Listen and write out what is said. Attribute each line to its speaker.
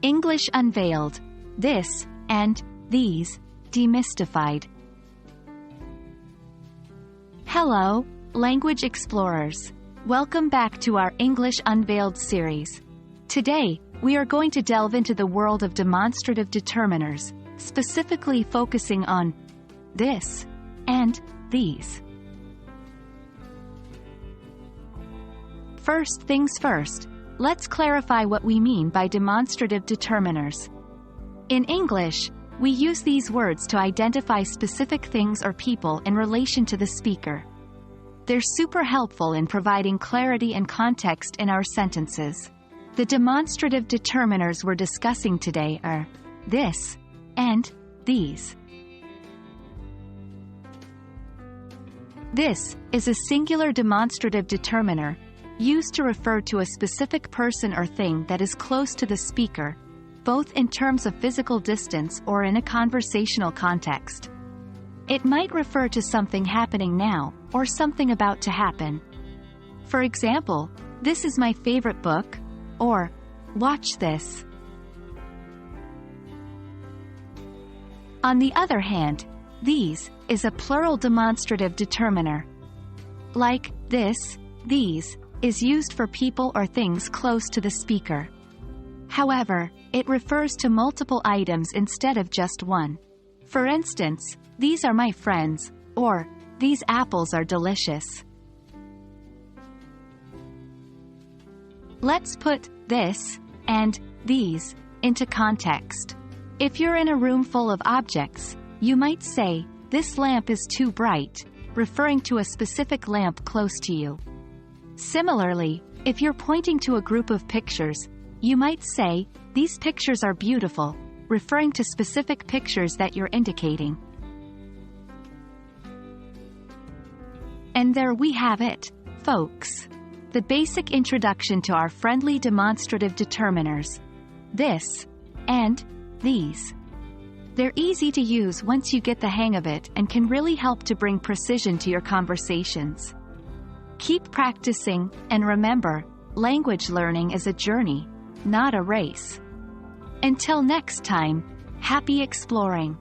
Speaker 1: English Unveiled, This and These, Demystified. Hello, language explorers. Welcome back to our English Unveiled series. Today, we are going to delve into the world of demonstrative determiners, specifically focusing on this and these. First things first, let's clarify what we mean by demonstrative determiners. In English, we use these words to identify specific things or people in relation to the speaker. They're super helpful in providing clarity and context in our sentences. The demonstrative determiners we're discussing today are this and these. This is a singular demonstrative determiner, used to refer to a specific person or thing that is close to the speaker, both in terms of physical distance or in a conversational context. It might refer to something happening now, or something about to happen. For example, this is my favorite book, or watch this. On the other hand, these is a plural demonstrative determiner. Like this, these is used for people or things close to the speaker. However, it refers to multiple items instead of just one. For instance, these are my friends, or these apples are delicious. Let's put this and these into context. If you're in a room full of objects, you might say, "This lamp is too bright," referring to a specific lamp close to you. Similarly, if you're pointing to a group of pictures, you might say, "These pictures are beautiful," referring to specific pictures that you're indicating. And there we have it, folks. The basic introduction to our friendly demonstrative determiners. This and these. They're easy to use once you get the hang of it and can really help to bring precision to your conversations. Keep practicing, and remember, language learning is a journey, not a race. Until next time, happy exploring.